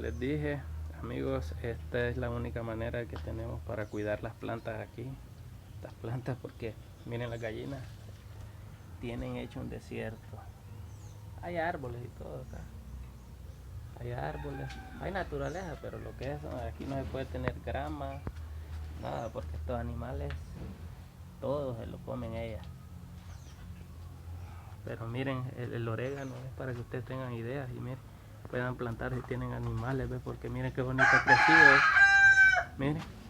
les dije, amigos, esta es la única manera que tenemos para cuidar las plantas aquí. Las plantas, porque miren las gallinas, tienen hecho un desierto. Hay árboles y todo acá. Hay árboles, hay naturaleza, pero lo que es, aquí no se puede tener grama, nada, porque estos animales, todos se lo comen ellas. Pero miren, el orégano es para que ustedes tengan ideas y miren, puedan plantar si tienen animales, ¿ves? Porque miren qué bonito ha crecido. Miren.